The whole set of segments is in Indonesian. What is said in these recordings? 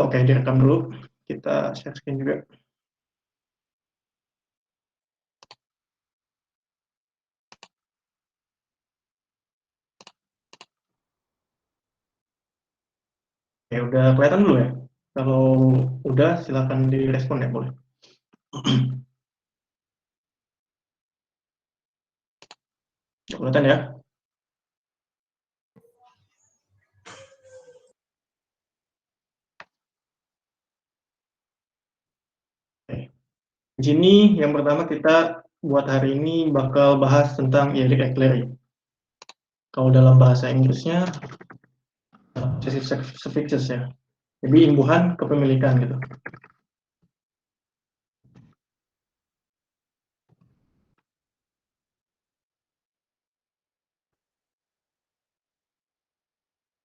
Oke, direkam dulu. Kita share screen juga. Ya, udah kelihatan dulu ya? Kalau udah, silakan direspon ya, boleh. Kelihatan ya? Oke. Di sini yang pertama kita buat hari ini bakal bahas tentang Eric Eclerc. Kalau dalam bahasa Inggrisnya possessive suffixes ya. Jadi imbuhan kepemilikan gitu.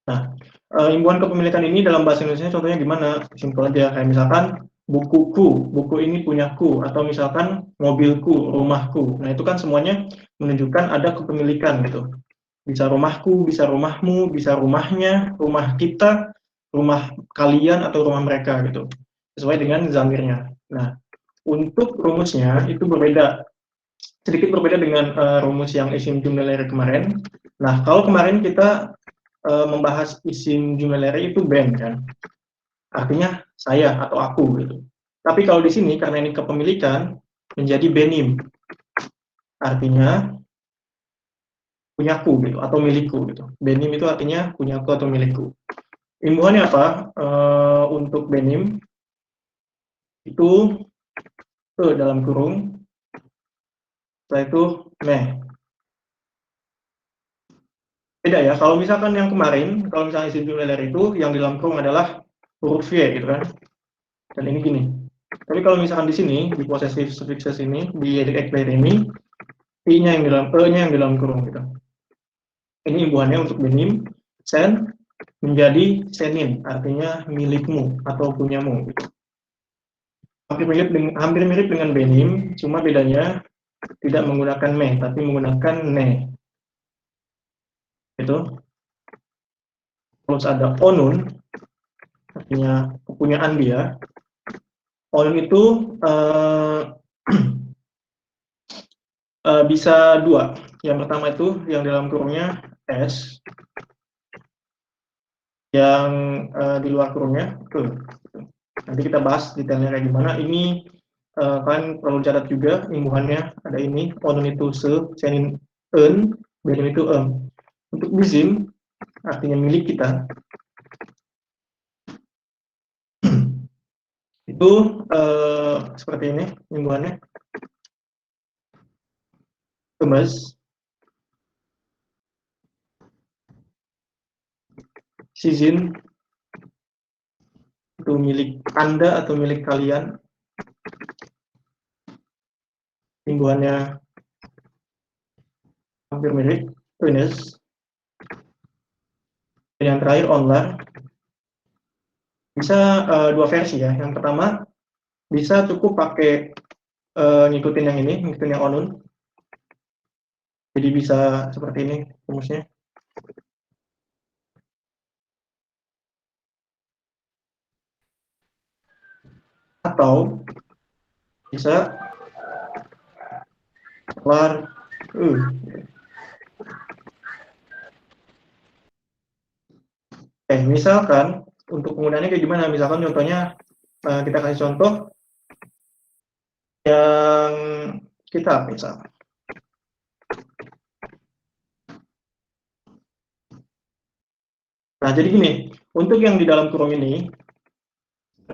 Nah, imbuhan kepemilikan ini dalam bahasa Indonesia contohnya gimana? Simpel aja, kayak misalkan bukuku, buku ini punyaku, atau misalkan mobilku, rumahku. Nah, itu kan semuanya menunjukkan ada kepemilikan gitu. Bisa rumahku, bisa rumahmu, bisa rumahnya, rumah kita, rumah kalian, atau rumah mereka gitu. Sesuai dengan zamirnya. Nah, untuk rumusnya itu berbeda. Sedikit berbeda dengan rumus yang isim jumlah kemarin. Nah, kalau kemarin kita membahas isim jumlah itu ben kan, artinya saya atau aku gitu. Tapi kalau di sini karena ini kepemilikan menjadi benim, artinya punyaku gitu atau milikku gitu. Benim itu artinya punyaku atau milikku. Imbuhannya apa? Untuk benim itu dalam kurung, setelah itu meh. Beda ya, kalau misalkan yang kemarin, kalau misalnya isim jumlah itu yang di dalam kurung adalah huruf Y gitu kan. Dan ini gini. Tapi kalau misalkan di sini, di possessive suffixes ini, di Eric Eclerc ini, I-nya yang di dalam, E-nya yang di dalam kurung gitu. Ini imbuhannya untuk benim, sen, menjadi senin, artinya milikmu atau punyamu gitu. Hampir mirip dengan benim, cuma bedanya tidak menggunakan me, tapi menggunakan ne. Gitu. Terus ada onun, artinya kepunyaan dia. Onun itu bisa dua. Yang pertama itu yang dalam kurungnya S, yang di luar kurungnya ke. Nanti kita bahas detailnya kayak gimana. Ini kan perlu catat juga imbuhannya ada ini. Onun itu se, senin en, benim itu em. Untuk bizim artinya milik kita. Itu seperti ini imbuhannya. Kemas, sizin itu milik Anda atau milik kalian. Imbuhannya hampir mirip. Tunis. Dan yang terakhir online. Bisa dua versi ya. Yang pertama bisa cukup pakai ngikutin yang ini, ngikutin yang onun. Jadi bisa seperti ini rumusnya. Atau bisa kelar misalkan untuk penggunaannya kayak gimana? Misalkan contohnya kita kasih contoh yang kita misal. Nah, jadi gini, untuk yang di dalam kurung ini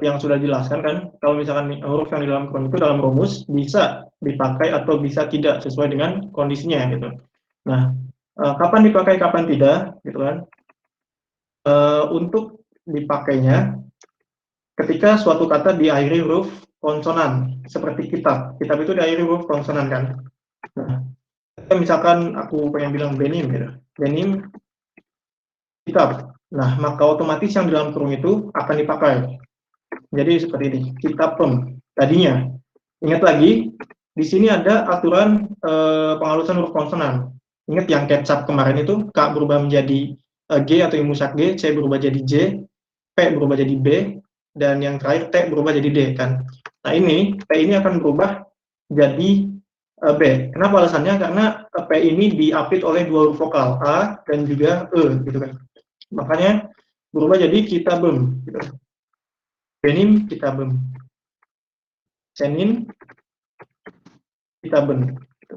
yang sudah dijelaskan kan, kalau misalkan huruf yang di dalam kurung itu dalam rumus bisa dipakai atau bisa tidak sesuai dengan kondisinya gitu. Nah, kapan dipakai, kapan tidak, gitu kan? Untuk dipakainya ketika suatu kata diakhiri huruf konsonan, seperti kitab. Kitab itu diakhiri huruf konsonan kan. Nah, misalkan aku pengen bilang benim gitu. Benim kitab. Nah, maka otomatis yang di dalam kurung itu akan dipakai. Jadi seperti ini, kitab tadinya. Ingat lagi, di sini ada aturan penghalusan huruf konsonan. Ingat yang kecap kemarin itu, K berubah menjadi G atau imusak G, C berubah jadi J, P berubah jadi B, dan yang terakhir T berubah jadi D kan. Nah ini P ini akan berubah jadi B. Kenapa alasannya? Karena P ini diapit oleh dua huruf vokal A dan juga E gitu kan. Makanya berubah jadi kitabem gitu. Benim kitabem. Senin kitaben. Gitu.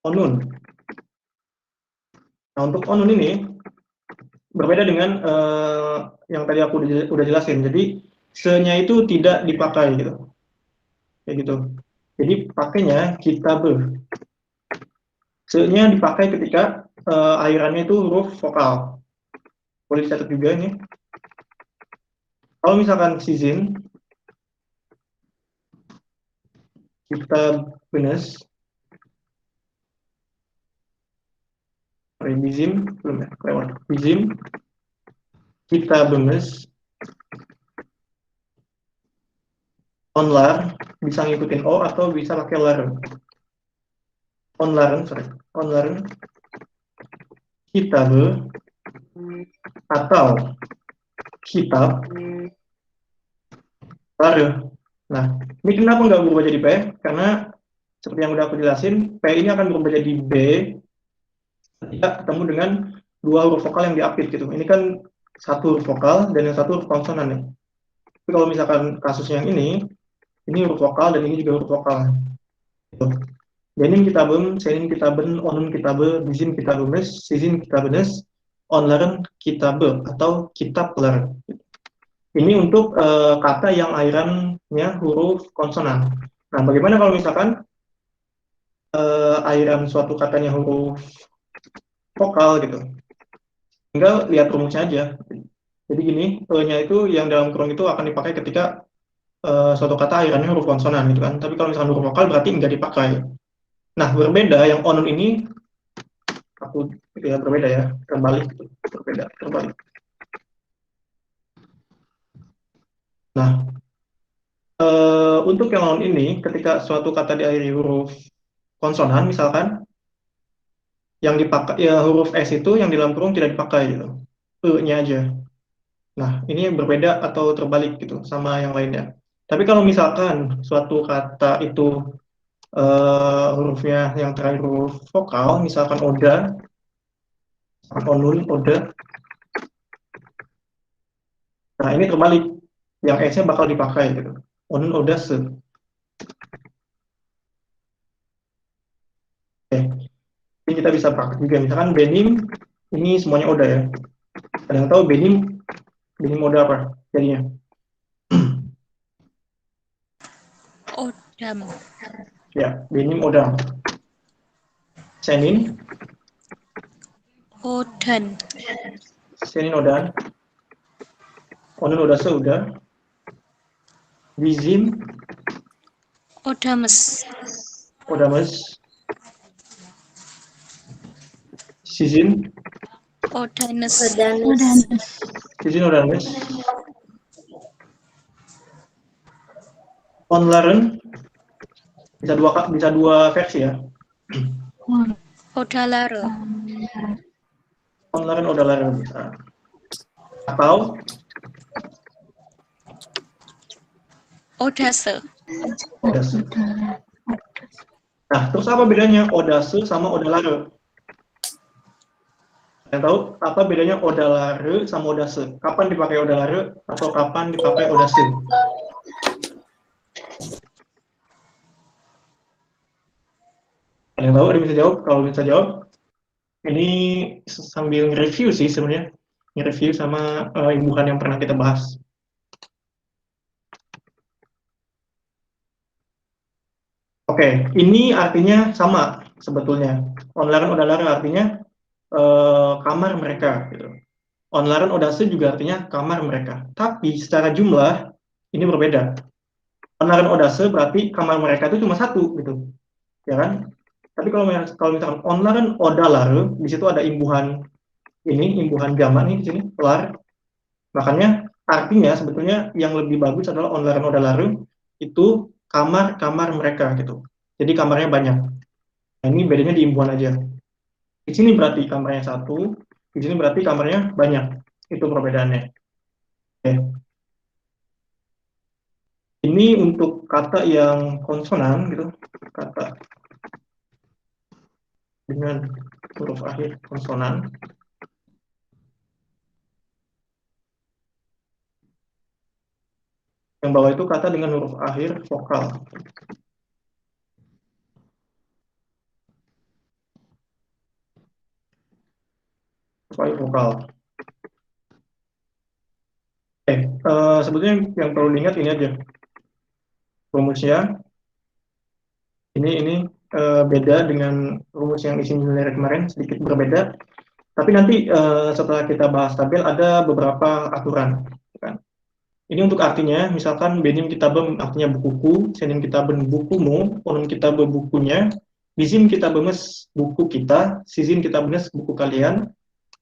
Onun. Nah untuk onun ini berbeda dengan yang tadi aku udah jelasin. Jadi se-nya itu tidak dipakai gitu. Kayak gitu. Jadi pakainya kitabe. Se-nya dipakai ketika akhirannya itu huruf vokal. Boleh dicatat juga ini. Kalau misalkan sizin, kita benes, bizim, belum ya, kelewat. Bizim, kita benes, onlar, bisa ngikutin O atau bisa pakai laren. Onlaren, sorry. Onlaren, kita be, atau kitab, lare. Nah, ini kenapa nggak berubah jadi P? Karena seperti yang udah aku jelasin, P ini akan berubah jadi B ketika ketemu dengan dua huruf vokal yang diapit gitu. Ini kan satu huruf vokal dan yang satu huruf konsonan nih. Tapi kalau misalkan kasusnya yang ini huruf vokal dan ini juga huruf vokal. Gitu. Benim kitabem, senin kitaben, onun kitabe, bizim kitabemes, sizin kitabenes, onlaren kitabe atau kitab laren. Ini untuk kata yang akhirannya huruf konsonan. Nah, bagaimana kalau misalkan akhiran suatu katanya huruf vokal gitu? Tinggal lihat rumusnya aja. Jadi gini, E-nya itu yang dalam kurung itu akan dipakai ketika suatu kata akhirannya huruf konsonan gitu kan. Tapi kalau misalkan huruf vokal berarti nggak dipakai. Nah, berbeda yang onun ini aku ya berbeda ya, terbalik gitu. Berbeda, terbalik. Nah, untuk yang onun ini ketika suatu kata diakhiri huruf konsonan misalkan yang dipakai ya huruf S itu yang di dalam kurung tidak dipakai gitu. E-nya aja. Nah, ini yang berbeda atau terbalik gitu sama yang lainnya. Tapi kalau misalkan suatu kata itu hurufnya yang terakhir huruf vokal, misalkan oda, onun, oda. Nah, ini terbalik. Yang S-nya bakal dipakai gitu. Onun, oda, se. Oke. Ini kita bisa praktik juga. Misalkan benim, ini semuanya oda ya. Ada yang tahu benim oda apa jadinya? Odam. Ya, benim odam. Senin, Odan. senin odan. Onun odase udah. Bizim, Odames. odames. Sizin, Odanes. sizin odames. Onlaren bisa dua versi ya. Odalare. Onlaren odalaren bisa. Atau Odase. odase. Nah, terus apa bedanya odase sama odalare? Yang tahu apa bedanya odalare sama odase? Kapan dipakai odalare atau kapan dipakai odase? Ada yang tahu? Ada yang bisa jawab? Kalau bisa jawab, ini sambil nge-review sih sebenarnya. Nge-review sama imbuhan yang pernah kita bahas. Oke, ini artinya sama sebetulnya. Onlaren odalare artinya kamar mereka gitu. Onlaren odase juga artinya kamar mereka. Tapi secara jumlah ini berbeda. Onlaren odase berarti kamar mereka itu cuma satu gitu, ya kan? Tapi kalau misalkan onlaren odalare di situ ada imbuhan imbuhan jamak nih di sini lar. Makanya artinya sebetulnya yang lebih bagus adalah onlaren odalare itu kamar-kamar mereka gitu. Jadi kamarnya banyak. Nah, ini bedanya di imbuhan aja. Di sini berarti kamarnya satu, di sini berarti kamarnya banyak. Itu perbedaannya. Oke. Ini untuk kata yang konsonan gitu, kata dengan huruf akhir konsonan. Yang bawah itu kata dengan huruf akhir vokal. Huruf akhir vokal. Sebetulnya yang perlu diingat ini aja. Rumusnya ini beda dengan rumus yang isi nilai kemarin, sedikit berbeda. Tapi nanti setelah kita bahas tabel ada beberapa aturan. Kan? Ini untuk artinya, misalkan benim kitabem artinya bukuku, senim kitabem bukumu, onum kitabem bukunya, bizim kitabemes buku kita, sizim kitabemes buku kalian,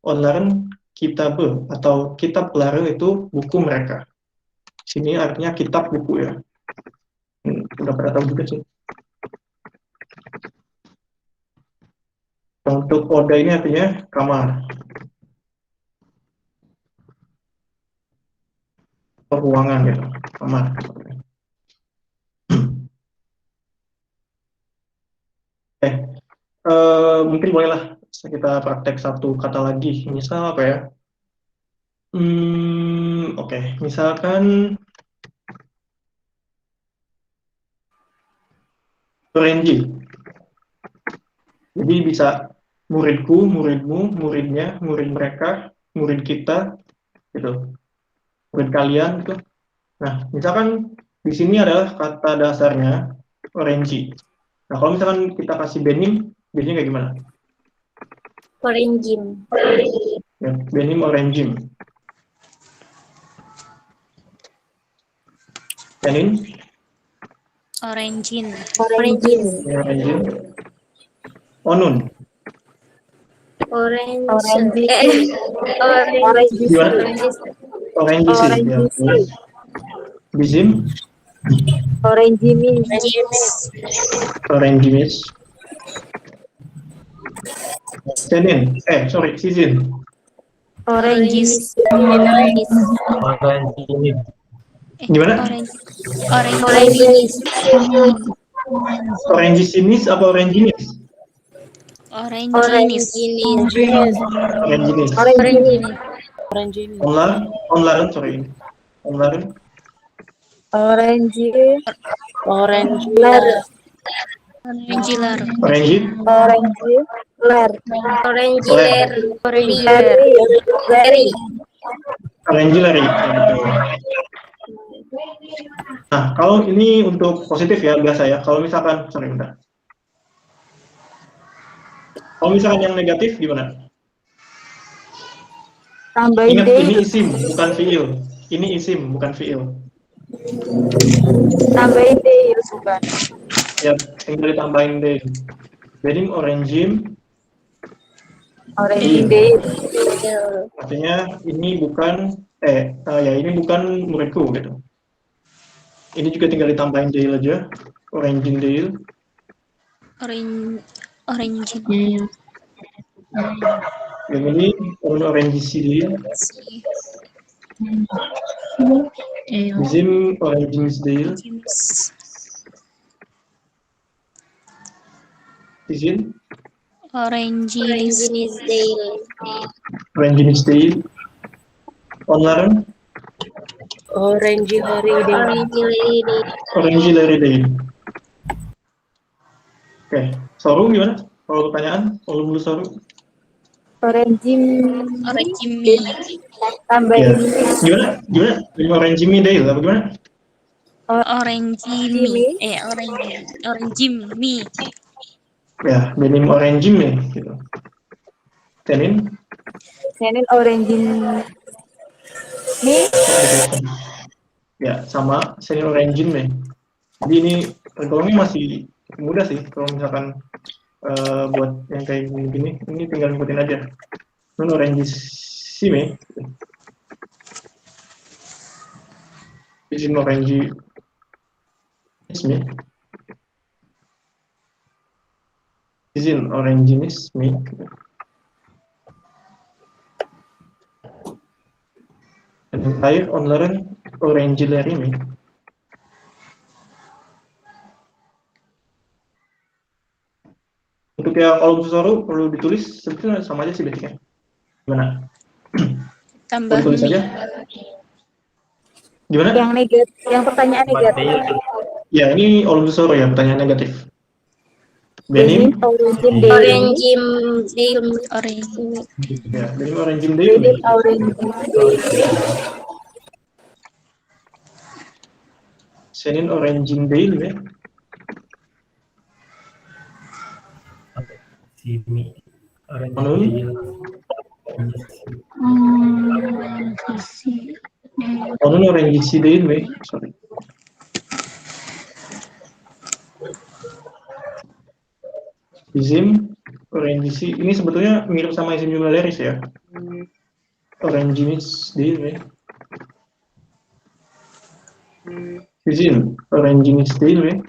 onlaren kitabe atau kitab lare itu buku mereka. Sini artinya kitab buku ya. Udah pada tahu juga sih. Untuk oda ini artinya kamar. Ruangan gitu, kamar. Mungkin bolehlah kita praktek satu kata lagi. Misal apa ya? Oke. Misalkan Renji. Jadi bisa muridku, muridmu, muridnya, murid mereka, murid kita, gitu. Murid kalian, gitu. Nah, misalkan di sini adalah kata dasarnya Renji. Nah, kalau misalkan kita kasih benim, biasanya kayak gimana? Orangim. Ya, benim orangim. Benim Orangin. Orangin. orangim. Onun. Orange. Orangin. Orange. Gimana? Orangisi. Ya, oke. Bizim. Orangimin. Orangimis. Senin. Sizin. Orangis. Gimana? Oranginis. Orangisimis apa oranginis? Oranginis. Oranginis. Orangin. Onlaren, sorry. Onlaren. Orangilar. Orangilar. Orangi. Orangilar. Orangiler. Very. Orangilary. Nah, kalau ini untuk positif ya, biasa ya. Kalau misalkan, sorry, bentar. Kalau misalkan yang negatif gimana? Tambahin Ingat, deh. ini isim, bukan fiil. Ini isim, bukan fiil. Tambahin deh, bukan. Ya, tinggal ditambahin deh. Benim orangim. Orangin deh. Artinya ini bukan, ini bukan muridku gitu. Ini juga tinggal ditambahin Dale aja. Orangin Dale. Orangin. Yang ini Orangisi Dale. Bizim Oranginis Dale. Izin. Oranginis. Oranginis Dale. Onlaren. Orangilary deh. Orangilary Dale. Oke, Soru gimana? Kalau pertanyaan, kalau dulu Soru. Orangimi. Tambahin. Gimana? Orangimi Dale, apa gimana? Orangimi. Orangimi. Ya, benim orangim nih, gitu. Senin. Orangin. Nih. Ya, sama Senin orangin nih. Jadi ini tergolongnya masih mudah sih kalau misalkan buat yang kayak gini, ini tinggal ngikutin aja. Nun orangisi nih. Izin orangi ismi. Izin oranginis mi. Dan yang terakhir, onleren orangelerimi. Untuk yang kolom susuru perlu ditulis, sebetulnya sama aja sih basicnya. Gimana? Tambah Mau ditulis mi. aja? Gimana? Yang negatif, yang pertanyaan negatif. Ya, ini kolom susuru ya, pertanyaan negatif. Benim Benim, origin daily. Orange. ya, benim orangin Benim daily. origin daily. Senin orangin daily. Sini Onun, Sisi. onun orangin daily. Sorry. Izim, orangisi, ini sebetulnya mirip sama isim jumlah leris ya. Oranginis daily. Izin, oranginis daily.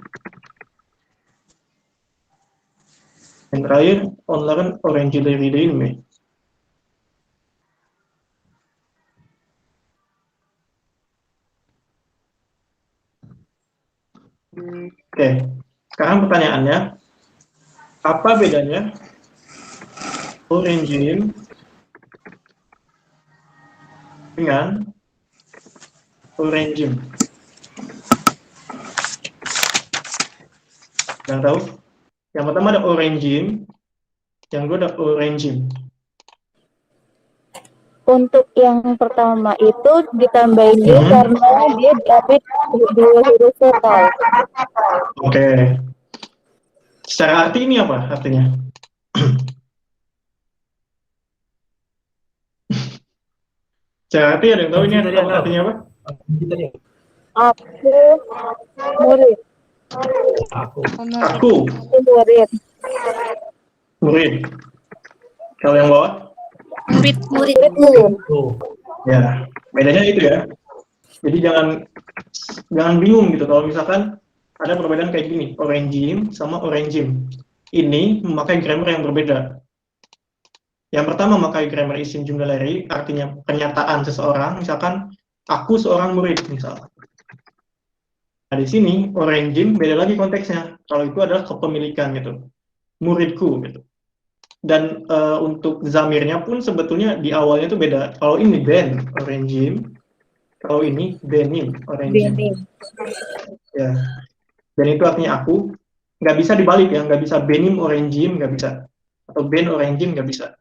Yang terakhir, onleren orangeleri daily. Oke, sekarang pertanyaannya, apa bedanya orangin dengan orangin? Yang tahu? Yang pertama ada orangin, yang kedua ada orangin. Untuk yang pertama itu ditambahin dia karena dia diapit 2 huruf vokal. Oke. Secara arti ini apa artinya? Secara arti ada yang tahu ini artinya apa? Aku murid. Aku. Aku, Murid. murid. Kalau yang bawah? Muridmu. Ya, bedanya itu ya. Jadi jangan bingung gitu kalau misalkan ada perbedaan kayak gini, orangin sama orangin. Ini memakai grammar yang berbeda. Yang pertama memakai grammar isim jumlah leri, artinya pernyataan seseorang, misalkan aku seorang murid misalnya. Nah, di sini orangin beda lagi konteksnya. Kalau itu adalah kepemilikan gitu. Muridku gitu. Dan untuk zamirnya pun sebetulnya di awalnya itu beda. Kalau ini ben orangin, kalau ini benim orangin. Benim. Ya. Dan itu artinya aku, nggak bisa dibalik ya, nggak bisa benim orangin, nggak bisa. Atau ben orangin, nggak bisa.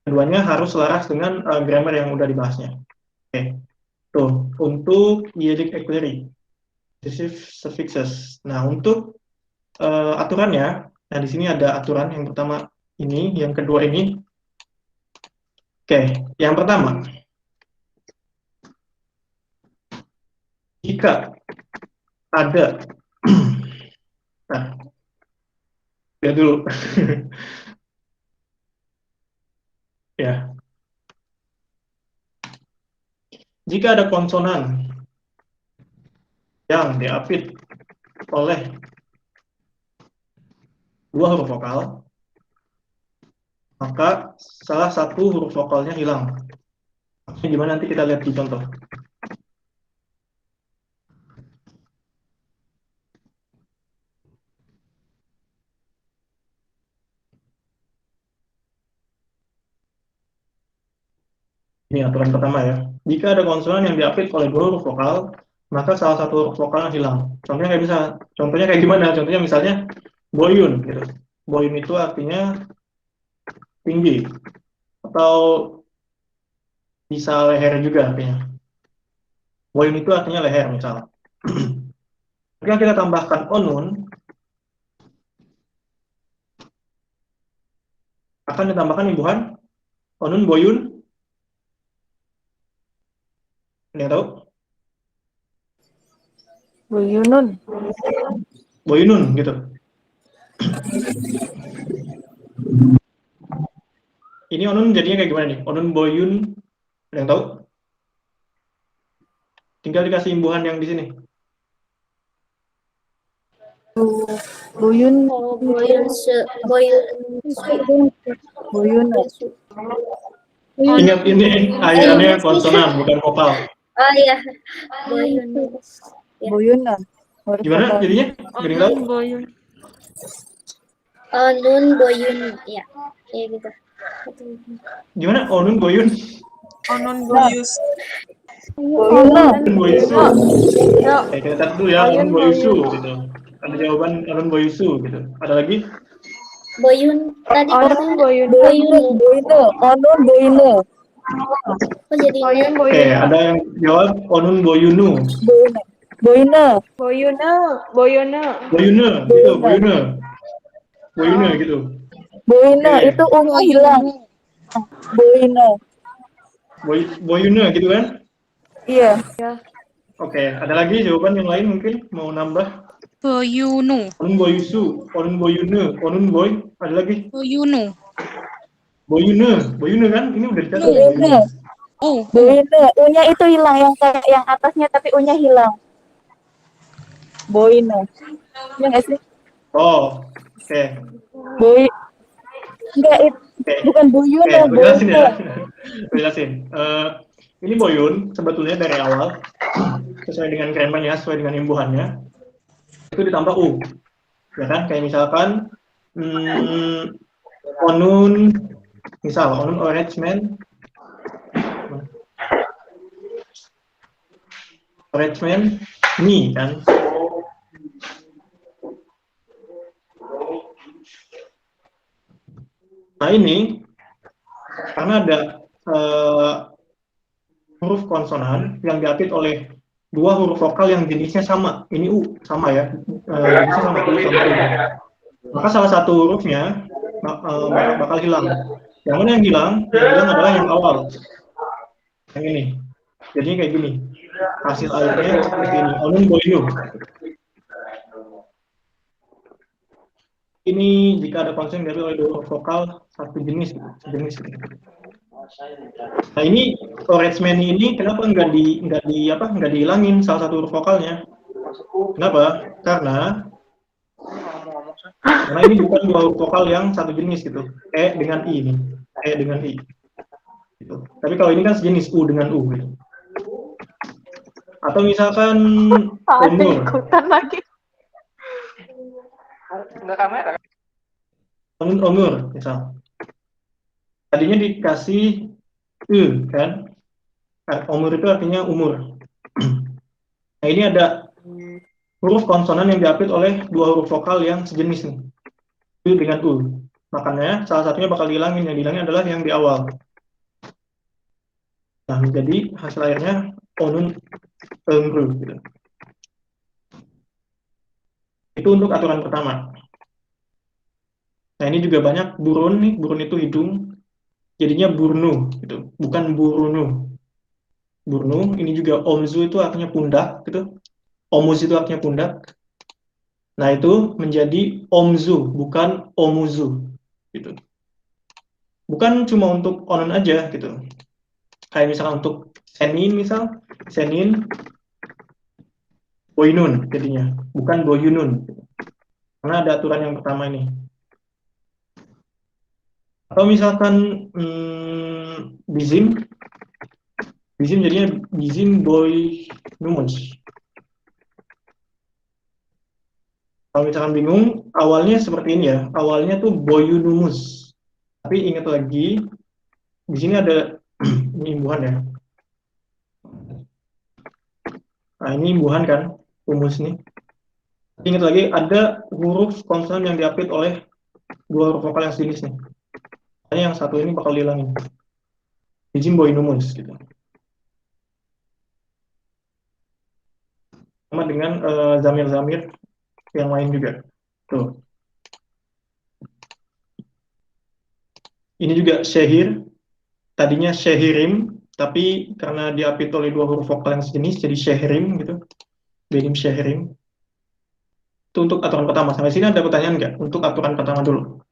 Keduanya harus selaras dengan grammar yang udah dibahasnya. Oke. Tuh, untuk dielic equerry, possessive suffixes. Nah, untuk aturannya, nah di sini ada aturan yang pertama ini, yang kedua ini. Oke, yang pertama, jika ada, nah, lihat dulu, ya, jika ada konsonan yang diapit oleh dua huruf vokal, maka salah satu huruf vokalnya hilang. Gimana nanti kita lihat di contoh. Ini aturan pertama ya. Jika ada konsonan yang diapit oleh dua huruf vokal, maka salah satu huruf vokalnya hilang. Contohnya kayak bisa, contohnya kayak gimana? Contohnya misalnya boyun gitu. Boyun itu artinya tinggi atau bisa leher juga artinya. Boyun itu artinya leher misalnya. Jika kita tambahkan onun, akan ditambahkan imbuhan onun boyun. Ada yang tahu? Buyunun. Boyunun gitu. Ini onun jadinya kayak gimana nih? Onun boyun, ada yang tahu? Tinggal dikasih imbuhan yang di sini. Buyun. Buyun. Ingat ini alirannya konsonan bukan vokal. Oh iya, Boyunus. Ya. Boyuna. Huruf Gimana vokal. jadinya? Gini tahu? Boyun. Nun Boyun, ya, kayak gitu. Gimana? Onun Boyun. Onon Boyus. Boyuna. Onun Boyusu. Yuk. Kita catat dulu ya, Onun Boyusu gitu. Ada jawaban Onun Boyusu gitu. Ada lagi? Boyun tadi Onon Boyun. Boyun. Boyuna. Onun Boyuna. Oh jadi Onon Oke, Boyun. ada yang jawab Onun Boyunu. Boyuna. Boyuna. Boyuna. Boyuna. Boyuna, gitu, Boyuna. Boyuna gitu. Boyuna Oke. itu ungu hilang. Boyuna. Boyuna gitu kan? Iya. Oke, ada lagi jawaban yang lain mungkin mau nambah? Boyunu. Onun Boyusu, Onun Boyunu, Onun Boy, ada lagi? Boyunu. Boyuna kan? Ini udah dicatat. Boyuna. Oh, Boyuna. U-nya itu hilang yang kayak yang atasnya tapi U-nya hilang. Boyuna. Ya nggak sih? Oh, oke. Boy. Enggak, Oke. bukan Boyuna. Oke, gue jelasin ya. Boyuna. Gue jelasin. Ini Boyun sebetulnya dari awal sesuai dengan kremanya, sesuai dengan imbuhannya itu ditambah U, ya kan? Kayak misalkan Onun, misal Onun Orangeman, Mi kan? Nah ini karena ada huruf konsonan yang diapit oleh dua huruf vokal yang jenisnya sama. Ini U sama ya, jenisnya sama U sama U. Maka salah satu hurufnya bakal hilang. Yang mana yang hilang? Yang hilang adalah yang awal. Yang ini. Jadi kayak gini. Hasil akhirnya seperti ini. Onun Boynu. Ini jika ada konsen dari oleh dua huruf vokal satu jenis, sejenis. Nah ini Orange Man ini kenapa nggak dihilangin salah satu huruf vokalnya? Kenapa? Karena ini bukan dua huruf vokal yang satu jenis gitu. E dengan I ini, E dengan I. Gitu. Tapi kalau ini kan sejenis U dengan U. Gitu. Atau misalkan umur. Ikutan lagi. Umur, misal. Tadinya dikasih U kan? Umur itu artinya umur. Nah ini ada huruf konsonan yang diapit oleh dua huruf vokal yang sejenis nih. U dengan U. Makanya salah satunya bakal dihilangin. Yang dihilangin adalah yang di awal. Nah, jadi hasil akhirnya Onun Engru. Gitu. Itu untuk aturan pertama. Nah ini juga banyak burun nih. Burun itu hidung. Jadinya burnu. Gitu. Bukan burunu. Burnu. Ini juga omzu itu artinya pundak. Gitu. Omuz itu artinya pundak. Nah itu menjadi omzu. Bukan omuzu. Gitu. Bukan cuma untuk onon aja. Gitu. Kayak misalkan untuk senin misal. Senin. Boynun jadinya. Bukan boyunun. Gitu. Karena ada aturan yang pertama ini. Atau misalkan bizim jadinya bizim boy numus. Kalau misalkan bingung, awalnya seperti ini ya. Awalnya tuh boyunumus. Tapi ingat lagi, di sini ada ini imbuhan ya. Nah ini imbuhan kan, umus nih. Ingat lagi, ada huruf konsonan yang diapit oleh dua huruf vokal yang sejenis nih. Makanya yang satu ini bakal dihilangin. Bizim boyunumus gitu. Sama dengan zamir-zamir yang lain juga. Tuh. Ini juga syahir. Tadinya syahirim, tapi karena diapit oleh dua huruf vokal yang sejenis, jadi syahirim gitu. Benim syahirim. Itu untuk aturan pertama. Sampai sini ada pertanyaan nggak? Untuk aturan pertama dulu.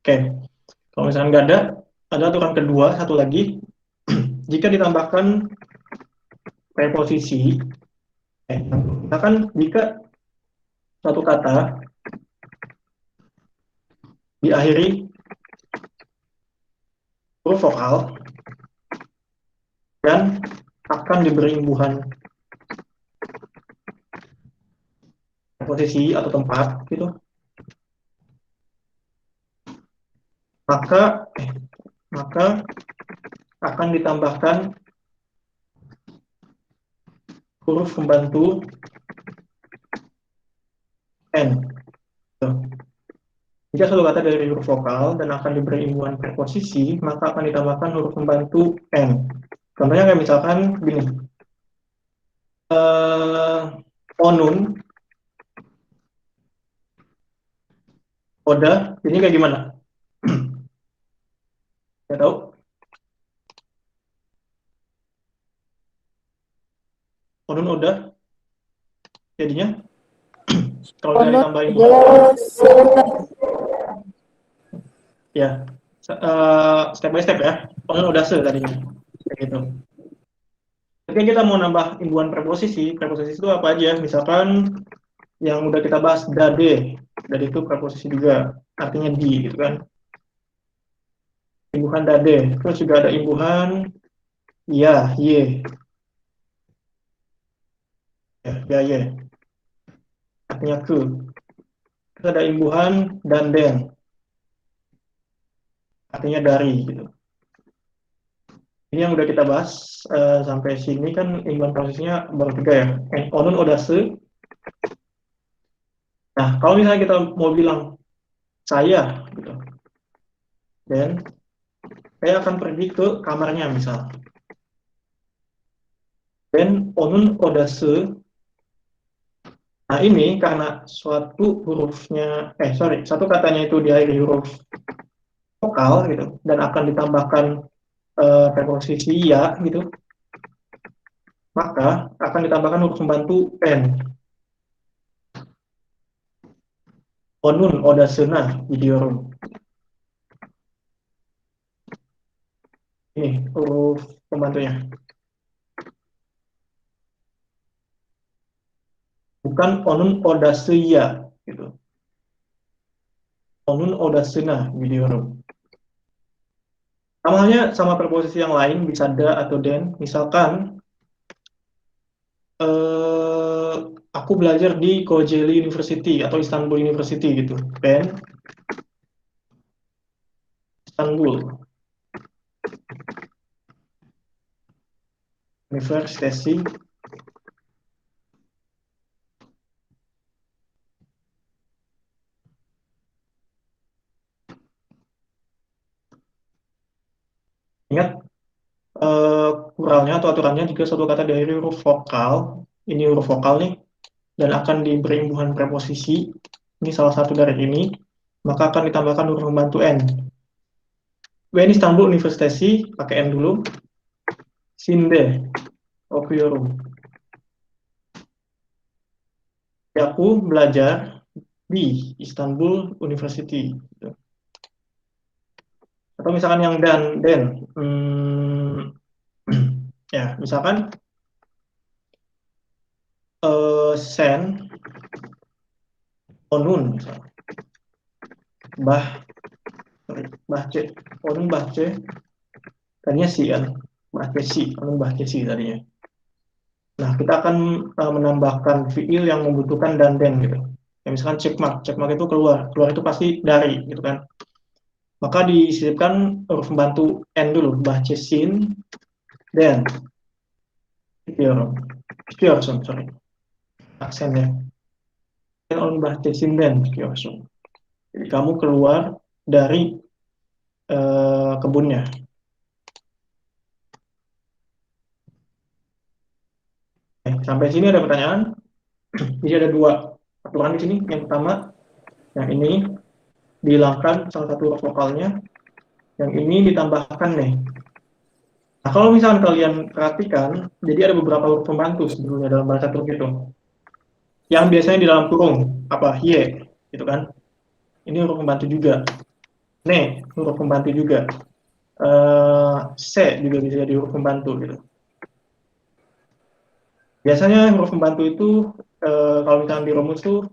Oke. Kalau misalnya nggak ada, ada aturan kedua, satu lagi. Jika ditambahkan preposisi, misalkan jika suatu kata diakhiri huruf vokal dan akan diberi imbuhan preposisi atau tempat gitu, maka akan ditambahkan huruf pembantu N. Jika suatu kata dari huruf vokal dan akan diberi imbuhan preposisi, maka akan ditambahkan huruf pembantu N. Contohnya kayak misalkan gini, onun, oda, ini kayak gimana? Nggak tahu? Onun, oda, jadinya kalau misalnya ditambahin ya, step by step ya. Onun, oda, se tadinya kayak gitu. Ketika kita mau nambah imbuhan preposisi itu apa aja? Misalkan yang udah kita bahas, dade itu preposisi juga, artinya di gitu kan. Imbuhan dade, terus juga ada imbuhan ya, ye. Ya, ye. Artinya ke. Terus ada imbuhan dan den. Artinya dari gitu. Ini yang udah kita bahas sampai sini kan imbuhan preposisinya baru 3 ya. Onun, oda, se. Nah, kalau misalnya kita mau bilang saya gitu. Dan saya akan pergi ke kamarnya misal. Dan onun, oda, se. Nah, ini karena satu katanya itu diakhiri huruf vokal gitu dan akan ditambahkan preposisi ya gitu, maka akan ditambahkan huruf pembantu N. Onun, oda, sena, videorum. Ini huruf pembantunya. Bukan onun, oda, seya gitu. Onun, oda, sena, videorum. Sama halnya sama preposisi yang lain, bisa da atau den. Misalkan aku belajar di Kocaeli University atau Istanbul University gitu. Ben Istanbul University. Ingat kuralnya atau aturannya, jika suatu kata dari huruf vokal, ini huruf vokal nih, dan akan diberi imbuhan preposisi, ini salah satu dari ini, maka akan ditambahkan huruf pembantu N. Ben Istanbul University, pakai N dulu. Sinde, okuyorum. Aku belajar di Istanbul University. Atau misalkan yang den. Ya, misalkan sen onun misalkan. Bahce onun bahce tadinya si kan, bahce si, onun bahce si tadinya. Nah, kita akan menambahkan fiil yang membutuhkan dan den gitu. Ya, misalkan cekmak itu keluar itu pasti dari gitu kan. Maka disisipkan huruf pembantu N dulu, bahce sin den. Sorry. Aksennya. Dan on bahce sin den, jadi kamu keluar dari kebunnya. Sampai sini ada pertanyaan? Jadi ada 2 aturan di sini. Yang pertama, yang ini dihilangkan salah satu huruf vokalnya, yang ini ditambahkan nih. Nah, kalau misalnya kalian perhatikan, jadi ada beberapa huruf pembantu sebetulnya dalam bahasa Turki itu. Yang biasanya di dalam kurung, apa, ye, gitu kan. Ini huruf pembantu juga. Ne, huruf pembantu juga. C juga bisa jadi huruf pembantu gitu. Biasanya huruf pembantu itu kalau misalnya di rumus tuh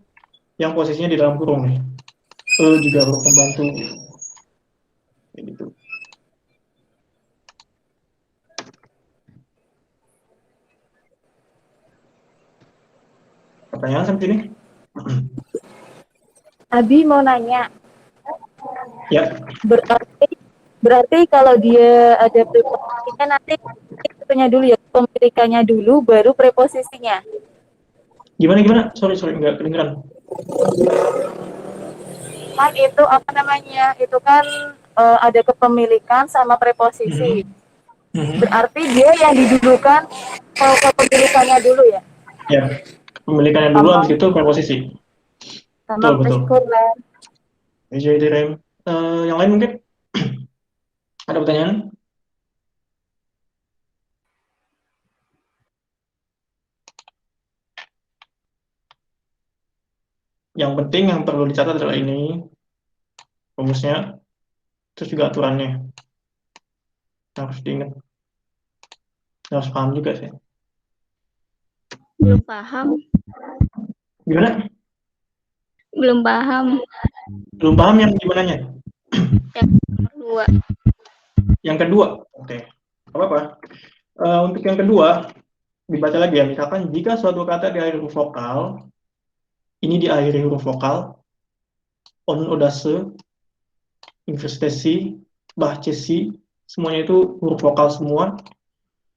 yang posisinya di dalam kurung nih. E juga huruf pembantu gitu. Kayak gitu. Pertanyaan sampai sini? Abi mau nanya, Ya. berarti kalau dia ada preposisinya nanti itunya dulu ya, pemilikannya dulu baru preposisinya. Gimana? Sorry, nggak kedengeran. Kan itu apa namanya? Itu kan ada kepemilikan sama preposisi. Berarti dia yang didulukan kepemilikannya dulu ya. Ya. Pemilikannya dulu, habis itu preposisi. Sama Betul. preskuler. Jadi rem. Yang lain mungkin? Ada pertanyaan? Yang penting yang perlu dicatat adalah ini rumusnya, terus juga aturannya. Harus diingat. Harus paham juga sih. Belum paham. Gimana? Belum paham. Belum paham yang gimananya? Dua. Yang kedua, oke. Apa-apa. Untuk yang kedua, dibaca lagi ya. Misalkan jika suatu kata diakhiri huruf vokal, ini diakhiri huruf vokal, on odase, investasi, bahcesi, semuanya itu huruf vokal semua,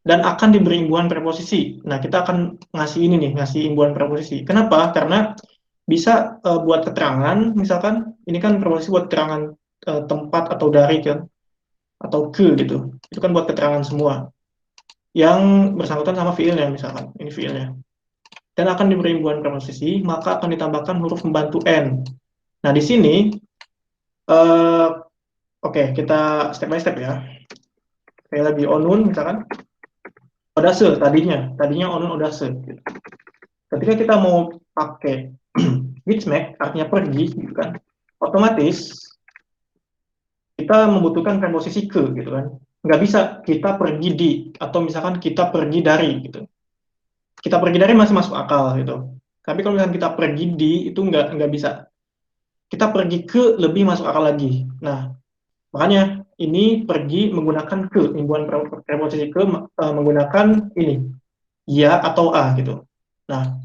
dan akan diberi imbuhan preposisi. Nah, kita akan ngasih ini nih, ngasih imbuhan preposisi. Kenapa? Karena bisa buat keterangan, misalkan ini kan preposisi buat keterangan tempat atau dari kan, atau ke gitu. Itu kan buat keterangan semua. Yang bersangkutan sama fiilnya misalkan, ini fiilnya. Dan akan diberi imbuhan preposisi, maka akan ditambahkan huruf pembantu n. Nah, di sini oke, kita step by step ya. Kayak lagi onun misalkan odase tadinya onun odase. Ketika kita mau pakai whichmak artinya pergi gitu kan, otomatis kita membutuhkan preposisi ke gitu kan. Nggak bisa kita pergi di atau misalkan kita pergi dari gitu. Kita pergi dari masih masuk akal gitu. Tapi kalau misalkan kita pergi di itu nggak bisa. Kita pergi ke lebih masuk akal lagi. Nah, makanya ini pergi menggunakan ke, imbuhan preposisi ke menggunakan ini ya atau a gitu. Nah,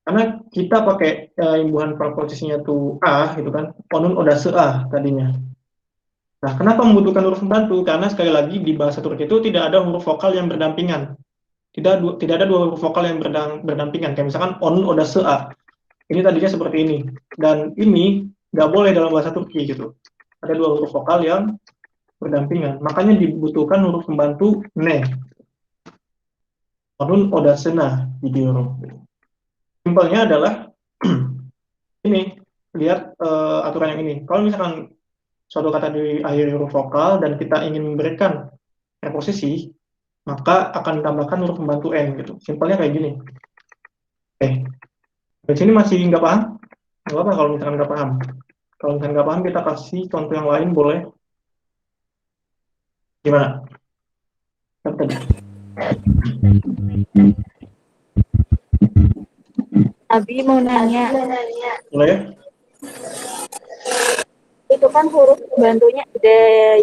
karena kita pakai imbuhan preposisinya tuh a gitu kan, onun odase a tadinya. Nah, kenapa membutuhkan huruf pembantu? Karena sekali lagi di bahasa Turki itu tidak ada huruf vokal yang berdampingan. Tidak ada dua huruf vokal yang berdampingan. Kayak misalkan onun odase a. Ini tadinya seperti ini. Dan ini nggak boleh dalam bahasa Turki gitu. Ada dua huruf vokal yang berdampingan. Makanya dibutuhkan huruf pembantu ne. Onun odasena video. Simpelnya adalah ini, lihat aturan yang ini. Kalau misalkan suatu kata diakhiri huruf vokal dan kita ingin memberikan preposisi, maka akan ditambahkan huruf pembantu n gitu. Simpelnya kayak gini. Di sini masih nggak paham? Nggak apa kalau misalkan nggak paham. Kalau misalkan nggak paham, kita kasih contoh yang lain boleh. Gimana? Tadi. Abi mau nanya. Boleh ya? Itu kan huruf bantunya ada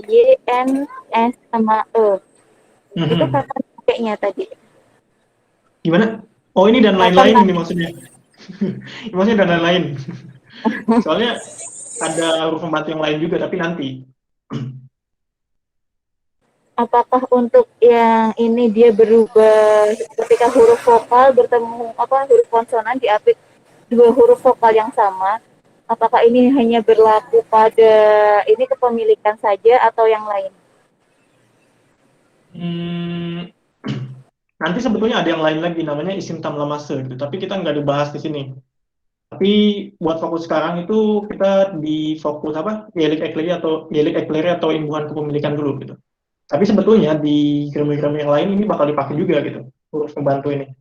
Y, N, S, sama E. Itu kapan pakainya tadi? Gimana? Oh, ini dan lain-lain ini maksudnya. Maksudnya dan lain-lain. Soalnya ada huruf pembantu yang lain juga, tapi nanti. Apakah untuk yang ini dia berubah ketika huruf vokal bertemu huruf konsonan diapit dua huruf vokal yang sama? Apakah ini hanya berlaku pada ini kepemilikan saja atau yang lain? Nanti sebetulnya ada yang lain lagi namanya isim tamlamase gitu, tapi kita nggak dibahas di sini. Tapi buat fokus sekarang itu kita di fokus apa? Gelik ekleri atau imbuhan kepemilikan dulu gitu. Tapi sebetulnya di grammar-grammar yang lain ini bakal dipakai juga gitu, huruf pembantu ini.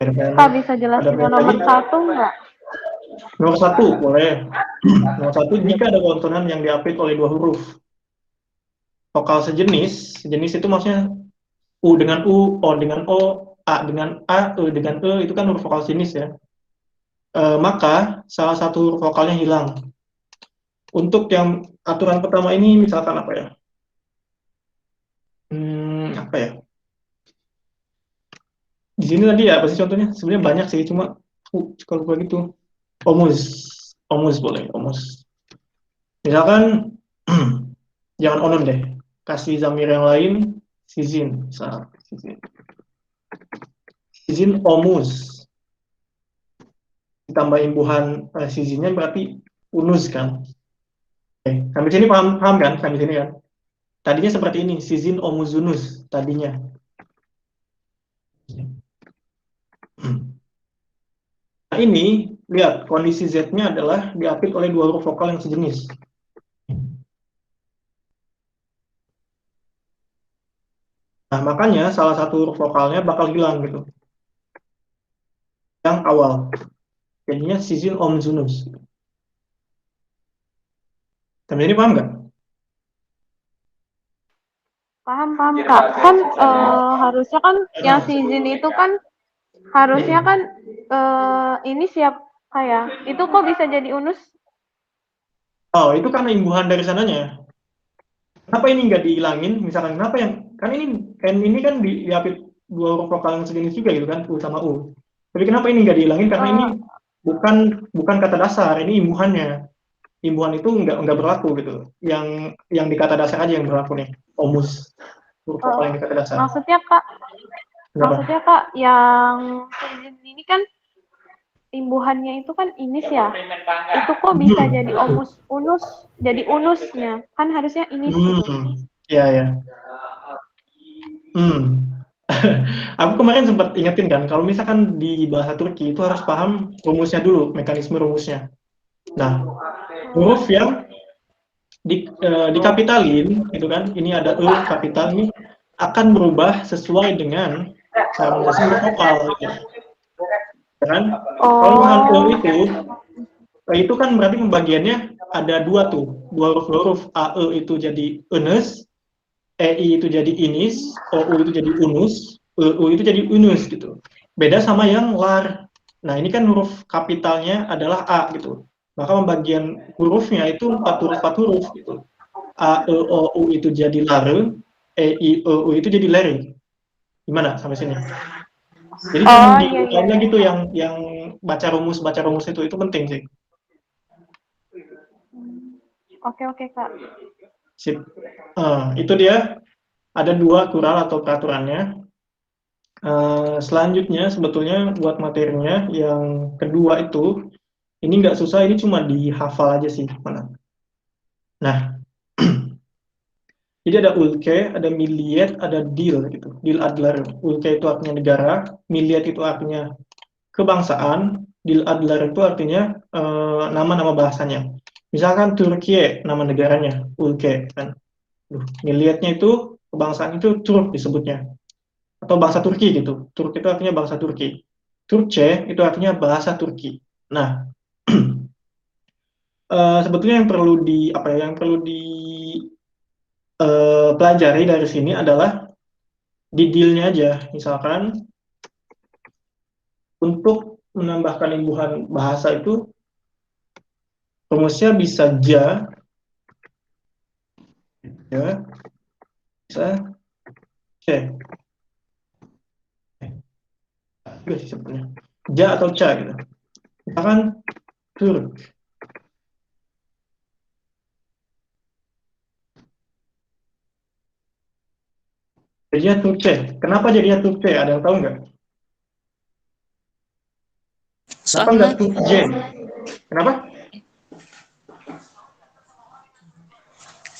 Pak bisa jelasin yang nomor 1 nggak? Nomor 1 boleh. Nomor 1, jika ada konsonan yang diapit oleh 2 huruf. Vokal sejenis itu maksudnya U dengan U, O dengan O, A dengan A, E dengan E, itu kan huruf vokal sejenis ya. Maka salah satu huruf vokalnya hilang. Untuk yang aturan pertama ini misalkan apa ya? Apa ya? Di sini tadi ya, apa sih contohnya? Sebenarnya banyak sih, cuma kalau begitu. Omus boleh, omus. Misalkan jangan onon deh, kasih zamir yang lain, sizin, misal sizin omus, ditambah imbuhan sizinnya berarti unus kan. Oke, sampai sini paham kan? Sampai sini kan? Tadinya seperti ini, sizin omuzunus tadinya. Nah ini, lihat, kondisi Z-nya adalah diapit oleh 2 huruf vokal yang sejenis. Nah, makanya salah satu huruf vokalnya bakal hilang gitu. Yang awal. Jadinya sizin omzunus. Sampai ini paham nggak? Paham Kak. Kan harusnya kan yang season itu kan harusnya kan ini siap kayak itu kok bisa jadi unus? Oh, itu karena imbuhan dari sananya. Kenapa ini nggak dihilangin? Misalkan kenapa yang kan ini kan diapit 2 huruf vokal yang sejenis juga gitu kan, U sama U. Tapi kenapa ini nggak dihilangin? Karena ini bukan kata dasar, ini imbuhannya. Imbuhan itu nggak berlaku gitu. Yang di kata dasar aja yang berlaku nih. Omus. Huruf vokal yang di kata dasar. Maksudnya Kak yang season ini kan imbuhannya itu kan inis ya. Itu kok bisa jadi unus, jadi unusnya. Kan harusnya inis gitu. Iya, ya. Aku kemarin sempat ingetin kan, kalau misalkan di bahasa Turki itu harus paham rumusnya dulu, mekanisme rumusnya. Nah, huruf yang dikapitalin, gitu kan, ini ada E kapital ini akan berubah sesuai dengan harmonisasi huruf vokal, gitu. Kan? Kalau dengan E itu kan berarti pembagiannya ada 2 tuh, 2 huruf A, E itu jadi enes, EI itu jadi inis, OU itu jadi unus, EU itu jadi unus gitu. Beda sama yang lar. Nah, ini kan huruf kapitalnya adalah A gitu. Maka pembagian hurufnya itu 4 huruf gitu. A, E, O, U itu jadi lare, EI, EU itu jadi lere. Gimana sampai sini? Jadi jangan gitu yang baca rumus itu penting sih. Oke Kak. Sip. Itu dia ada 2 kural atau peraturannya. Selanjutnya sebetulnya buat materinya yang kedua itu ini nggak susah, ini cuma dihafal aja sih mana. Nah, jadi ada ülke, ada milliyet, ada dil gitu. Dil adlar. Ülke itu artinya negara, milliyet itu artinya kebangsaan, dil adlar itu artinya nama-nama bahasanya. Misalkan Turkiye nama negaranya, ülke kan. Milliyetnya itu kebangsaan itu Turk disebutnya. Atau bahasa Turki gitu. Turk itu artinya bangsa Turki. Turkce itu artinya bahasa Turki. Nah, sebetulnya yang perlu pelajari dari sini adalah di deal-nya aja. Misalkan untuk menambahkan imbuhan bahasa itu rumusnya bisa ja, bisa c. Juga sih sebetulnya. Ja atau ca gitu. Misalkan Turk. Jadinya Turkce. Kenapa jadinya Turkce? Ada yang tahu nggak? Kenapa nggak Turkje? Kenapa?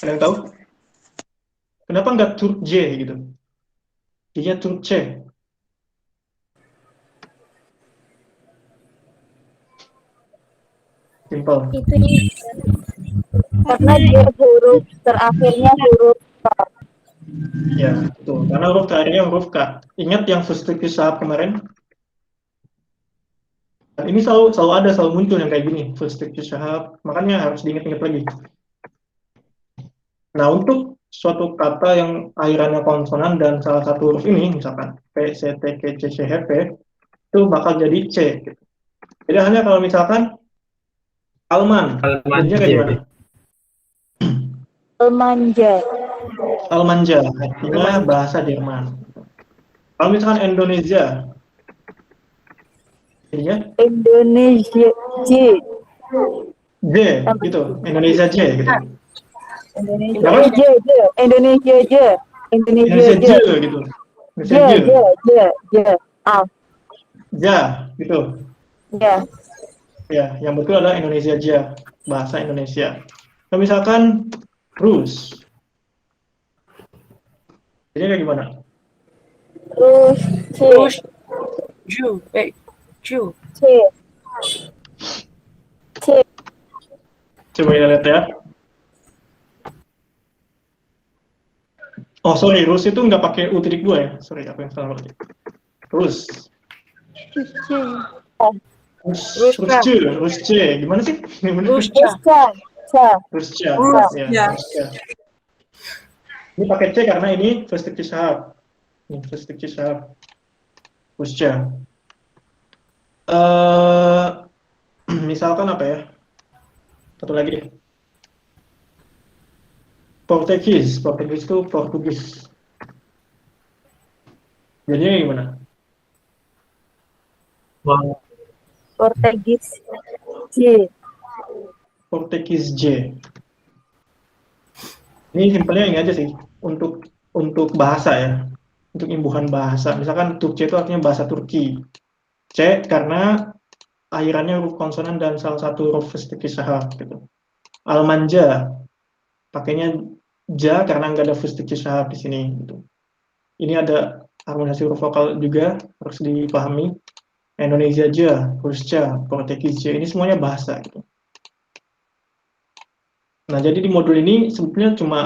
Ada yang tahu? Kenapa nggak Turkje gitu? Jadinya Turkce. Simple. Karena dia huruf terakhirnya huruf K. Ya, betul. Karena huruf terakhirnya huruf K. Ingat yang Fustikus Sahab kemarin? Dan ini selalu muncul yang kayak gini, first stick syahab, makanya harus diingat-ingat lagi. Nah, untuk suatu kata yang akhirannya konsonan dan salah satu huruf ini, misalkan P, C, T, K, C, C, H, P, itu bakal jadi C. Gitu. Jadi hanya kalau misalkan Alman, jadinya kayak gimana? Almanja. Almanja, artinya bahasa Jerman. Kalau misalkan Indonesia, jadinya Indonesia J. J, gitu. Indonesia J, gitu. Indonesia Berapa? J. Indonesia J. Indonesia Indonesia J. J, gitu. J. Indonesia J, J. Ah, ja, gitu. ya. Ya, yang betul adalah Indonesia J, bahasa Indonesia. Kalau misalkan Rus, jadinya kayak gimana? Terus C. Terus Ju. C. C. Coba kita lihat ya. Oh, sorry, Rus itu nggak pakai U titik 2 ya. Sorry, apa yang salah berarti. Rus. Rus C. Gimana sih? Gimana? Rusca. Rusca. Rusca. Ya, Rusca. Ini pakai C karena ini first stick syahab. Ini first stick syahab. Rusca. Misalkan apa ya? Satu lagi deh. Portugis itu Portugis. Jadinya gimana? Portugis J. Portugis J. Ini simpelnya ini aja sih untuk bahasa ya, untuk imbuhan bahasa. Misalkan Turki itu artinya bahasa Turki. C karena akhirannya huruf konsonan dan salah satu huruf sticky syahab gitu. Almanja pakainya ja karena nggak ada sticky syahab di sini gitu. Ini ada harmonisasi huruf vokal juga harus dipahami. Indonesia J, Rusca, Portugis J, ini semuanya bahasa gitu. Nah, jadi di modul ini sebetulnya cuma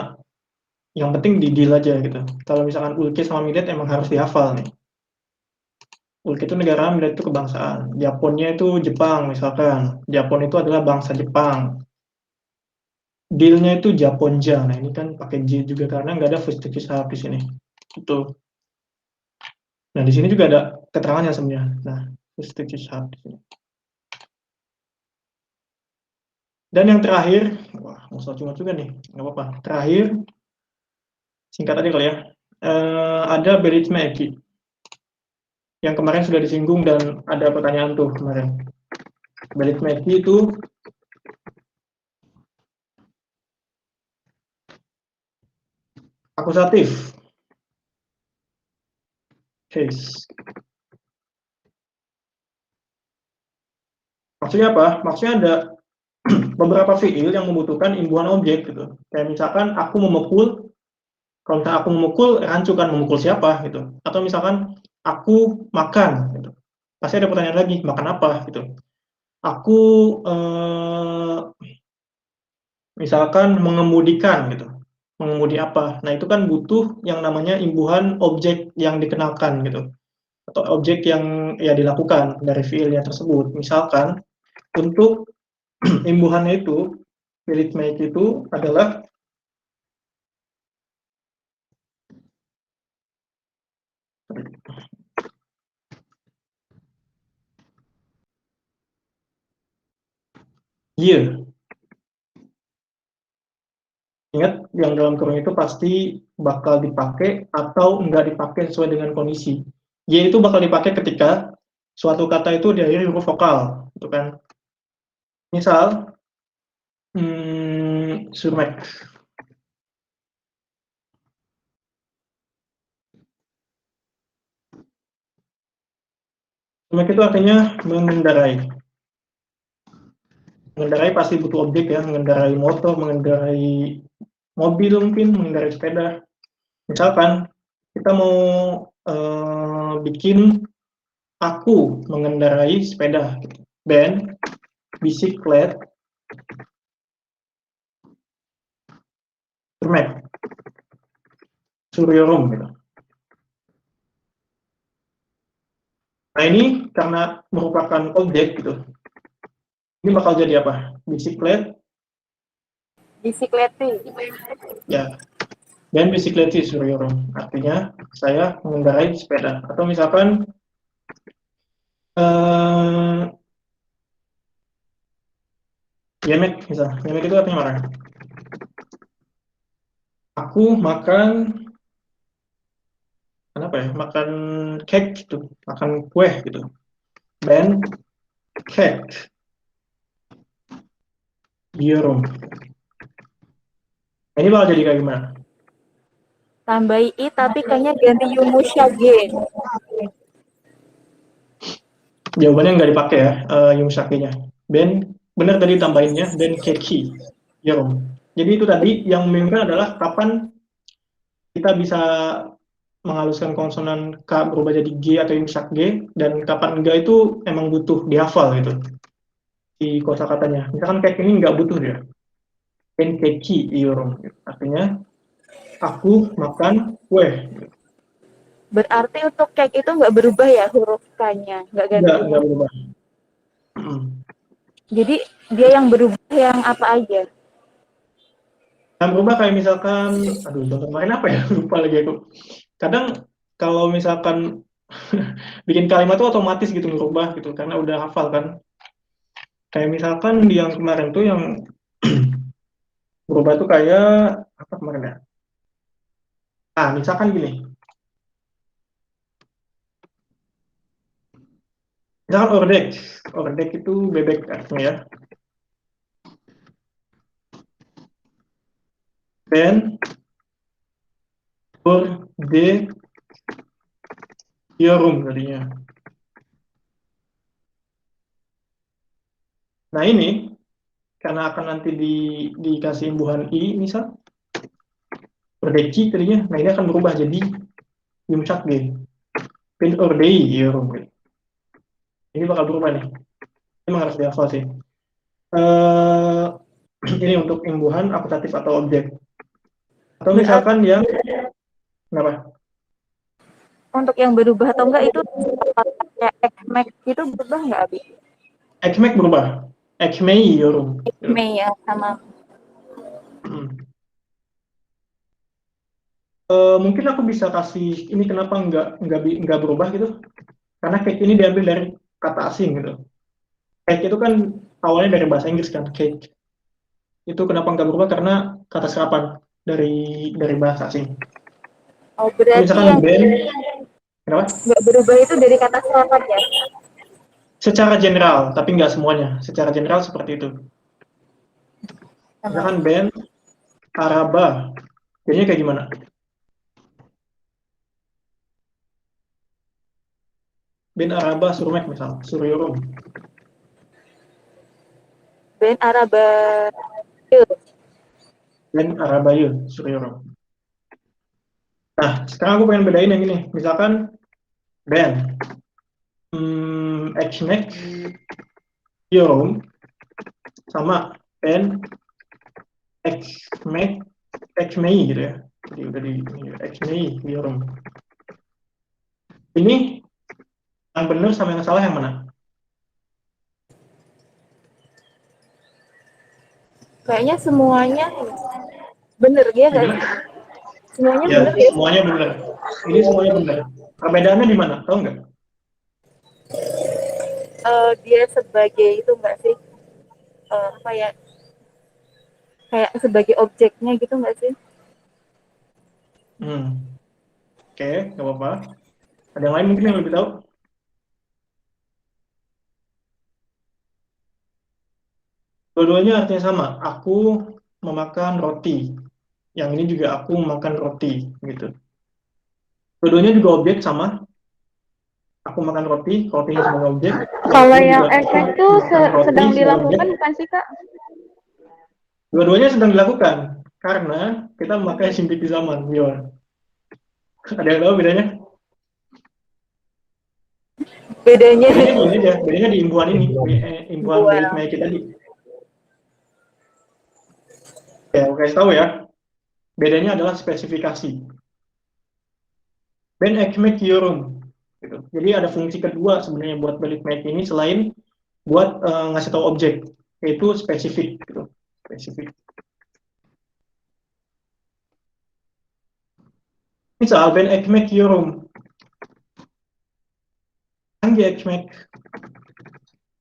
yang penting di deal aja gitu. Kalau misalkan Ulke sama Midet emang harus dihafal nih. Ulke itu negara, Midet itu kebangsaan. Japonnya itu Jepang misalkan. Japon itu adalah bangsa Jepang. Dealnya itu Japonja. Nah, ini kan pakai J juga karena nggak ada fustikus di sini. Itu. Nah, di sini juga ada keterangannya sebenarnya. Nah, fustikus di sini. Dan yang terakhir, wah, musuh cuma juga nih, nggak apa-apa. Terakhir, singkat aja kali ya. Ada Berithmetic yang kemarin sudah disinggung dan ada pertanyaan tuh kemarin. Berithmetic itu akusatif. Case. Maksudnya apa? Maksudnya ada beberapa fiil yang membutuhkan imbuhan objek gitu. Kayak misalkan aku memukul, kalau misalkan aku memukul, rancu kan memukul siapa gitu. Atau misalkan aku makan gitu. Pasti ada pertanyaan lagi, makan apa gitu. Aku misalkan mengemudikan gitu. Mengemudi apa? Nah, itu kan butuh yang namanya imbuhan objek yang dikenalkan gitu. Atau objek yang ya dilakukan dari fiilnya tersebut. Misalkan untuk imbuhannya itu, Berithmetic itu adalah year. Ingat, yang dalam kurung itu pasti bakal dipakai atau enggak dipakai sesuai dengan kondisi. Y itu bakal dipakai ketika suatu kata itu diakhiri huruf vokal, gitu kan. Misal, surmek. Surmek itu artinya mengendarai. Mengendarai pasti butuh objek ya, mengendarai motor, mengendarai mobil mungkin, mengendarai sepeda. Misalkan kita mau bikin aku mengendarai sepeda, gitu. Ben, bisiklet, surmek, suryorum gitu. Nah ini karena merupakan objek gitu. Ini bakal jadi apa? Bisiklet, Bisikleti. ya. Dan bisikleti suryorum. Artinya saya mengendarai sepeda. Atau misalkan yemek, misal. Yemek itu artinya marah. Aku makan apa ya? Makan cake gitu, makan kue gitu. Ben cake yorum. Ini bakal jadi kayak gimana? Tambahi i tapi kayaknya ganti yumushage. Jawabannya nggak dipakai ya, yumusake-nya. Ben, benar tadi tambahinnya, ben keki yorum. Jadi itu tadi yang membingungkan adalah kapan kita bisa menghaluskan konsonan K berubah jadi G atau imsak G, dan kapan enggak itu emang butuh dihafal gitu di kosakatanya. Misalkan kayak ini nggak butuh dia. Kenkeki iyorum. Artinya aku makan kue. Berarti untuk cake itu nggak berubah ya huruf K-nya, nggak ganti. Nggak berubah. Jadi dia yang berubah yang apa aja? Yang berubah kayak misalkan, aduh, contoh kemarin apa ya? Lupa lagi aku. Kadang kalau misalkan bikin kalimat tuh otomatis gitu berubah gitu, karena udah hafal kan. Kayak misalkan di yang kemarin tuh yang berubah tuh kayak apa kemarin ya? Ah, misalkan gini. Misalkan ordek. Ordek itu bebek artinya ya. Ben orde yorum tadinya. Nah ini karena akan nanti dikasih imbuhan i misal ordeki tadinya, nah ini akan berubah jadi yumsak g. Ben ordei yorum. Ini bakal berubah nih. Ini memang harus dihafal sih. Ini untuk imbuhan akutatif atau objek. Atau misalkan yang kenapa? Untuk yang berubah atau enggak itu kayak ekmek itu berubah nggak Abi? Ekmek berubah. Ekmei yorum. Mei ya sama. Mungkin aku bisa kasih ini kenapa nggak berubah gitu? Karena cake ini diambil dari kata asing gitu. Cake itu kan awalnya dari bahasa Inggris kan, cake. Itu kenapa nggak berubah karena kata serapan dari bahasa asing. Oh berarti Misalkan yang band, kenapa? nggak berubah itu dari kata serapan ya? Secara general, tapi nggak semuanya. Secara general seperti itu. Misalkan band Araba, jadinya kayak gimana? Band Araba Surumek misal, Suryorum. Band Araba. Band Arabayu, Suryorum. Nah, sekarang aku pengen bedain yang ini. Misalkan band Ekmek Yorum sama band Ekmei gitu ya. Jadi udah di Ekmei Yorum. Ini yang benar sama yang salah yang mana? Kayaknya semuanya bener ya nggak sih? Semuanya Ya, bener ya? semuanya benar. Ini semuanya benar. Perbedaannya di mana? Tahu nggak? Dia sebagai itu nggak sih? Apa ya? Kayak sebagai objeknya gitu nggak sih? Oke, nggak apa-apa. Ada yang lain mungkin yang lebih tahu? Dua-duanya artinya sama. Aku memakan roti. Yang ini juga aku memakan roti, gitu. Dua-duanya juga objek sama. Aku makan roti, rotinya sebagai objek. Kalau yang efek tuh sedang dilakukan bukan sih Kak? Dua-duanya sedang dilakukan karena kita memakai simpiti zaman. Ada yang tahu bedanya? Bedanya Bedanya di imbuhan ini, imbuhan milik Nike tadi. Ya, aku kasih tahu ya. Bedanya adalah spesifikasi. Ben ekmek yorum. gitu. Jadi ada fungsi kedua sebenarnya buat balik make ini selain buat ngasih tahu objek, yaitu spesifik gitu. Spesifik. Misal when I make your room, Hanggi I make,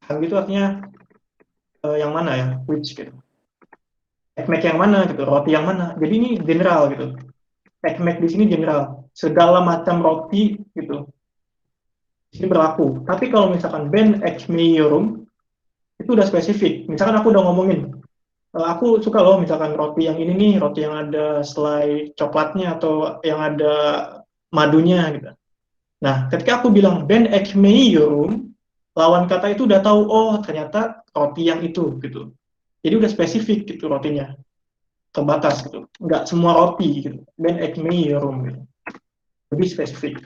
Hanggi itu artinya yang mana ya, which gitu. Make yang mana gitu, roti yang mana. Jadi ini general gitu. Make di sini general, segala macam roti gitu. Ini berlaku. Tapi kalau misalkan Ben your room itu udah spesifik. Misalkan aku udah ngomongin, aku suka loh misalkan roti yang ini nih, roti yang ada selai coklatnya atau yang ada madunya gitu. Nah, ketika aku bilang Ben your room, lawan kata itu udah tahu, oh ternyata roti yang itu gitu. Jadi udah spesifik gitu rotinya, terbatas gitu. Nggak semua roti gitu. Ben your room gitu. Lebih spesifik.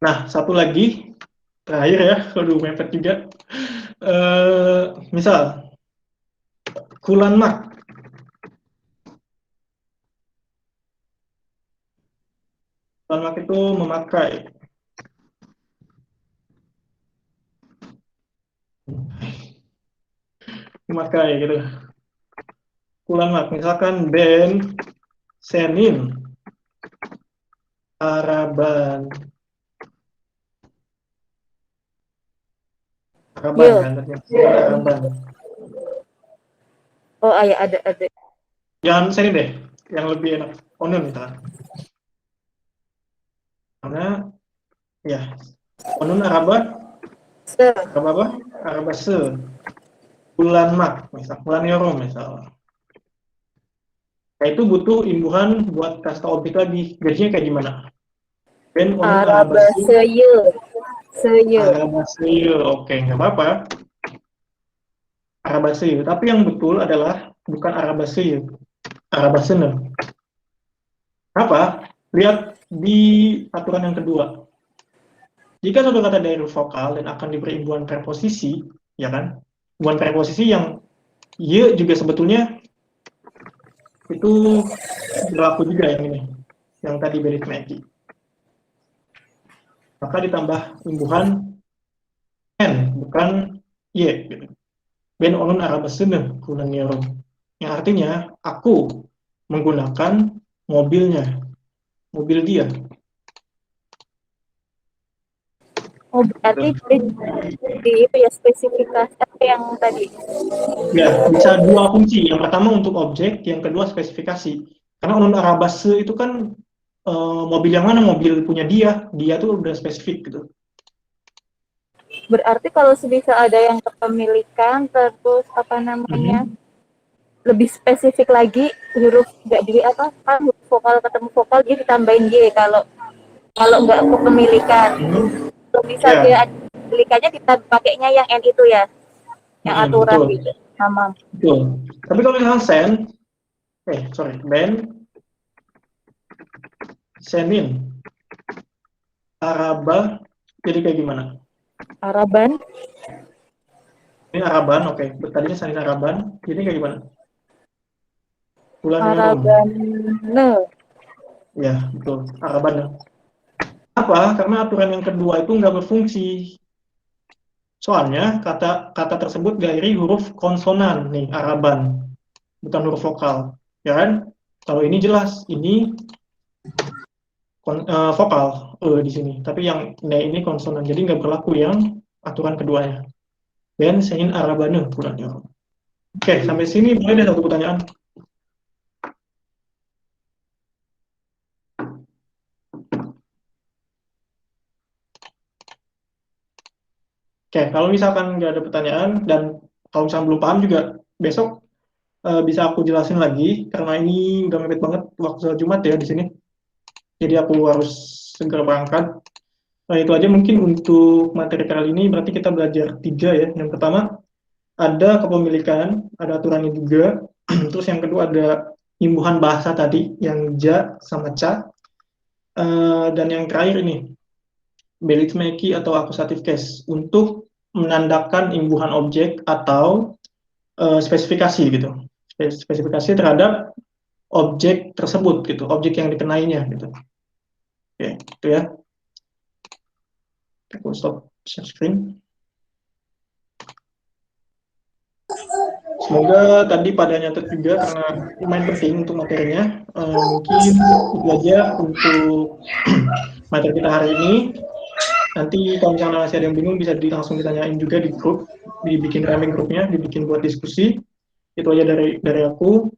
Nah, satu lagi terakhir ya, aduh mepet juga. Misal, Kulanmak. Kulanmak itu memakai. Memakai gitu. Kulanmak, misalkan Ben Senin Araban. Araban Yo. kan, Araban. Oh, ya ada. Jangan Senin deh, yang lebih enak. Onun misalkan. Karena ya, Onun Araba, Araba apa? Arabase. Kulanmak, misal. Kulanyorum, misal. Nah, itu butuh imbuhan buat kasih tau objek lagi. Gajinya kayak gimana? Ben Onun Arabase. Arabase, oke, nggak apa-apa. Arabase, tapi yang betul adalah bukan Arabase, Arabasene. Apa? Lihat di aturan yang kedua. Jika suatu kata dari huruf vokal dan akan diberi imbuhan preposisi, ya kan? Imbuhan preposisi yang y juga sebetulnya itu berlaku juga yang ini, yang tadi berit Maggie. Maka ditambah imbuhan n, bukan y. Gitu. Ben Onun Arabasene Kulanyorum. Yang artinya aku menggunakan mobilnya, mobil dia. Oh, berarti di itu ya spesifikasi apa yang tadi? Ya, bisa dua fungsi. Yang pertama untuk objek, yang kedua spesifikasi. Karena Onun Arabase itu kan mobil yang mana, mobil punya dia tuh udah spesifik gitu. Berarti kalau bisa ada yang kepemilikan, terus apa namanya, lebih spesifik lagi huruf nggak di apa kan huruf vokal ketemu vokal dia ditambahin y kalau nggak kepemilikan. Kalau bisa dia kepemilikannya kita pakainya yang n itu ya, yang aturan betul. gitu. Sama. Betul. Tapi kalau misalnya Ben Senin Araba, jadi kayak gimana? Araban. Ini Araban, oke. Tadinya Senin Araban, jadi kayak gimana? Araban. Ya, betul. Araban. Apa? Karena aturan yang kedua itu nggak berfungsi. Soalnya kata tersebut dari huruf konsonan nih, Araban. Bukan huruf vokal. Ya kan? Kalau ini jelas, ini vokal di sini. Tapi yang ini konsonan. Jadi nggak berlaku yang aturan keduanya. Ben Senin Arabane bulannya. Oke, sampai sini boleh ada satu pertanyaan. Oke, kalau misalkan nggak ada pertanyaan dan kalau misalkan belum paham juga besok bisa aku jelasin lagi karena ini udah mepet banget waktu Jumat ya di sini. Jadi aku harus segera berangkat. Nah, itu aja mungkin untuk materi kali ini. Berarti kita belajar 3 ya. Yang pertama ada kepemilikan, ada aturannya juga. Terus yang kedua ada imbuhan bahasa tadi yang ja sama ca. Dan yang terakhir ini Belitmeki atau akusatif case untuk menandakan imbuhan objek atau spesifikasi gitu. Spesifikasi terhadap objek tersebut gitu, objek yang dikenainya gitu. Oke, itu ya. Aku stop share screen. Semoga tadi pada nyatet juga karena lumayan penting untuk materinya. Mungkin itu aja untuk materi kita hari ini. Nanti kalau misalnya masih ada yang bingung bisa langsung ditanyain juga di grup, dibikin rame grupnya, dibikin buat diskusi. Itu aja dari aku.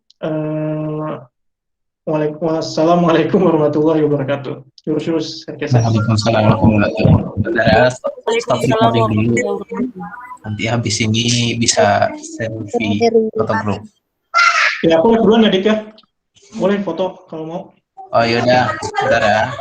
Wassalamualaikum warahmatullahi wabarakatuh. Jurus Herkesa. Waalaikumsalam warahmatullahi wabarakatuh. Saudara, stop recording dulu. Nanti habis ini bisa selfie foto grup. Ya, aku duluan ya, Dik ya. Boleh foto kalau mau. Oh yaudah, saudara.